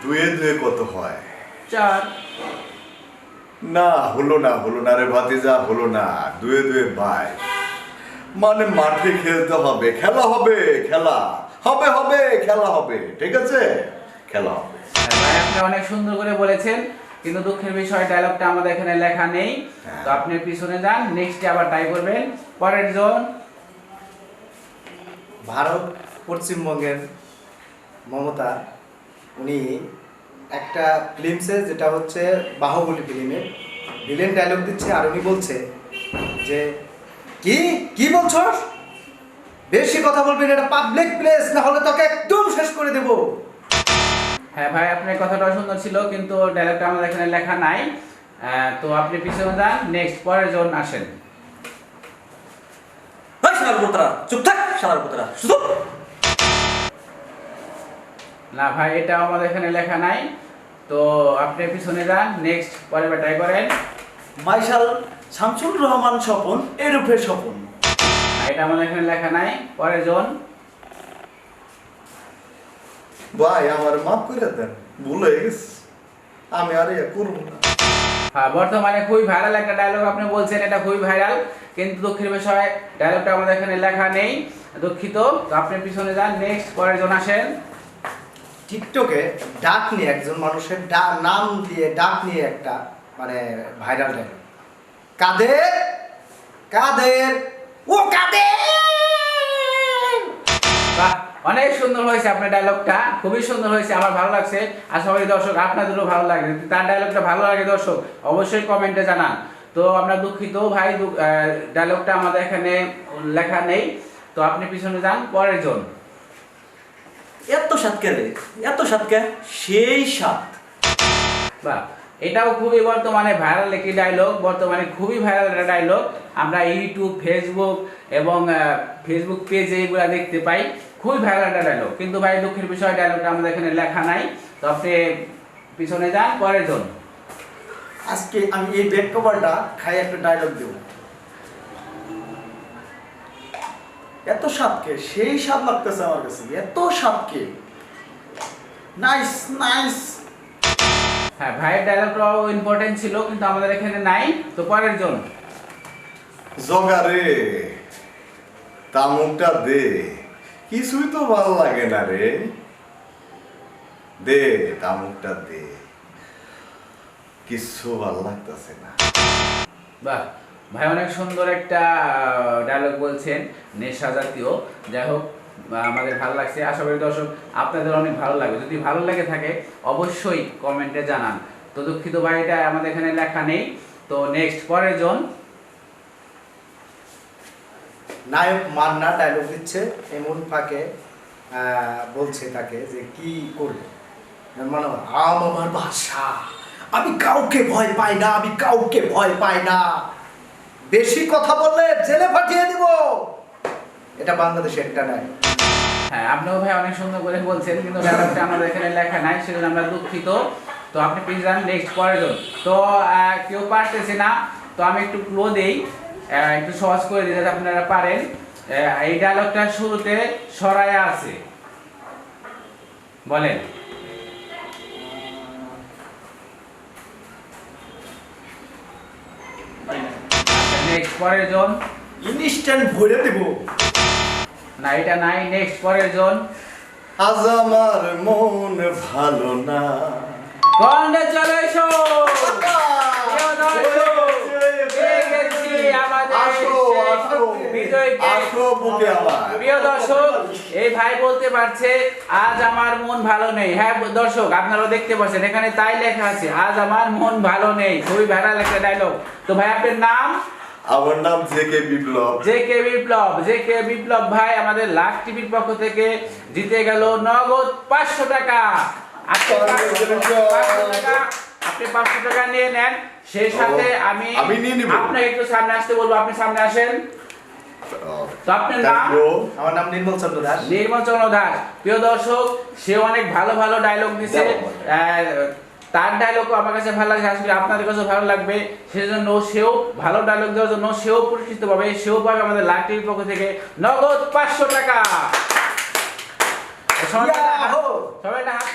দুয়ে দুয়ে কত হয়? 4। না হলো না রে ভাতিজা, হলো না। দুয়ে দুয়ে বাই, মানে মাঠে খেলতে হবে, খেলা হবে, খেলা হবে, খেলা হবে, ঠিক আছে, খেলা হবে। ভাই আপনি অনেক সুন্দর করে বলেছেন, কিন্তু দুঃখের বিষয় ডায়লগটা আমাদের এখানে লেখা নেই। তো আপনি পিছনে যান, নেক্সটে আবার ট্রাই করবেন। পরের জন। ভারত পশ্চিমবঙ্গের মমতা, উনি একটা ফিল্মসে, যেটা হচ্ছে বাহুবলী ফিল্মে ভিলেন ডায়লগ দিচ্ছে, আর উনি বলছে যে কি কি বলছস, বেশি কথা বলবি না, এটা পাবলিক প্লেস, না হলে তোকে একদম শেষ করে দেব। হ্যাঁ ভাই আপনার কথাটা সুন্দর ছিল, কিন্তু ডায়লগটা আমাদের এখানে লেখা নাই। তো আপনি পিছনে যান, নেক্সট পরের জন আসেন। ভাই শালার পুত্রা, চুপ থাক শালার পুত্রা, শুধু না ভাই এটা আমাদের এখানে লেখা নাই। তো আপনি পিছনে যান, নেক্সট পরের ট্রাই করেন। মাইশাল শামসুর রহমান স্বপন এরূপে স্বপন। এটা আমাদের এখানে লেখা নাই। পরের জন। ভাই আমার মাফ করে দেন, ভুল হয়ে গেছে, আমি আর ইয়ে করবো না। হ্যাঁ বর্তমানে খুবই ভাইরাল একটা ডায়লগ আপনি বলছেন, এটা খুবই ভাইরাল, কিন্তু দুঃখের বিষয় ডায়লগটা আমাদের এখানে লেখা নেই, দুঃখিত। তো আপনি পিছনে যান, নেক্সট পরের জন আসেন। টিকটকে ডাক নিয়ে একজন মানুষের নাম দিয়ে ডাক নিয়ে একটা মানে ভাইরাল ডায়লগ, কাদের কাদের ও কাদের। বাহ অনেক সুন্দর হয়েছে আপনার ডায়লগটা, খুবই সুন্দর হয়েছে, আমার ভালো লাগছে। আর সবাই দর্শক আপনাদেরও ভালো লাগে, যদি তার ডায়লগটা ভালো লাগে দর্শক অবশ্যই কমেন্টে জানান। তো আমরা দুঃখিত ভাই, ডায়লগটা আমাদের এখানে লেখা নেই। তো আপনি পিছনে যান, পরের জন। এত সাতকে রে, এত সাতকে, সেই সাত। বাহ এটাও খুবই বর্তমানে ভাইরাল একটি ডায়লগ, বর্তমানে খুবই ভাইরাল একটা ডায়লগ। আমরা ইউটিউব, ফেসবুক এবং ফেসবুক পেজে এগুলো দেখতে পাই, খুবই ভাইরাল একটা ডায়লগ, কিন্তু ভাই দুঃখের বিষয় ডায়লগটা আমাদের এখানে লেখা নাই। তো আপনি পিছনে যান, পরের জন। আজকে আমি এই ব্যাক কভারটা খাই একটা ডায়লগ দেব, এত সাপকে, সেই সাপ লাগতেছে আমার কাছে, এত সাপকে, নাইস নাইস। হ্যাঁ ভাইয়ের ডায়লগটাও ইম্পর্টেন্ট ছিল, কিন্তু আমাদের এখানে নাই। তো পরের জন। জগারে তামুকটা দে, কিছুই তো ভালো লাগে না রে, দে তামুকটা দে, কিছু ভালো লাগতেছে না। বাহ ভাই অনেক সুন্দর একটা ডায়লগ বলছেন, নেশা জাতীয়। যাই হোক আমাদের ভালো লাগছে, আশা করি দর্শক আপনাদের অনেক ভালো লাগবে। যদি ভালো লেগে থাকে অবশ্যই কমেন্টে জানান। তো দুঃখিত ভাই এটা আমাদের এখানে লেখা নেই। তো নেক্সট পরের জন। নায়ক মান্না ডায়লগ দিচ্ছে, এমন ফাঁকে বলছে তাকে যে কি করবে, মানে আমার ভাষা, আমি কাউকে ভয় পাই না, আমি কাউকে ভয় পাই না, বেশি কথা বললে জেলে পাঠিয়ে দিব। এটা বাংলাদেশের একটা ডায়লগ। হ্যাঁ আপনিও ভাই অনেক সুন্দর করে বলছেন, কিন্তু ডায়লগটা আমাদের এখানে লেখা নাই, সেজন্য আমরা দুঃখিত। তো আপনি প্লিজ যান, নেক্সট পরের জন। তো কেউ পারতেছে না, তো আমি একটু ক্লো দেই, একটু সহজ করে দিই যাতে আপনারা পারেন। এই ডায়লগটার শুরুতে সরায়া আছে, বলেন। নেক্সট পরের জন। ইনস্ট্যান্ট ভরে দেব। না এটা নাই, নেক্সট পরের জন। আজ আমার মন ভালো না। কংগ্রেচুলেশন প্রিয় দর্শক, এই ভাই বলতে পারছে আজ আমার মন ভালো নেই। হ্যাঁ দর্শক আপনারা দেখতে পাচ্ছেন এখানে তাই লেখা আছে, আজ আমার মন ভালো নেই, খুবই ভাইরাল একটা ডায়লগ। তো ভাই আপনার নাম? আমার নাম জেকে বিপ্লব। জেকে বিপ্লব ভাই আমাদের লাখ টিভির পক্ষ থেকে জিতে গেল নগদ 500 টাকা। আপনি 500 টাকা নিয়ে নেন। সেই সাথে আমি নিয়ে নিব। আপনাকে একটু সামনে আসতে বলবো, আপনি সামনে আসেন। তো আপনার নাম? আমার নাম নির্মল চন্দ্র দাস। নির্মল চন্দ্র দাস। প্রিয় দর্শক সে অনেক ভালো ভালো ডায়লগ দিছে, তার ডায়লগও আমার কাছে ভালো লাগছে, আসলে আপনাদের কাছে ভালো লাগবে, সেজন্য সেও ভালো ডায়লগ দেওয়ার জন্য সেও পরিচিত পাবে, সেও পাবে আমাদের লাখ টিভির পক্ষ থেকে নগদ 500 টাকা। সবাই হাত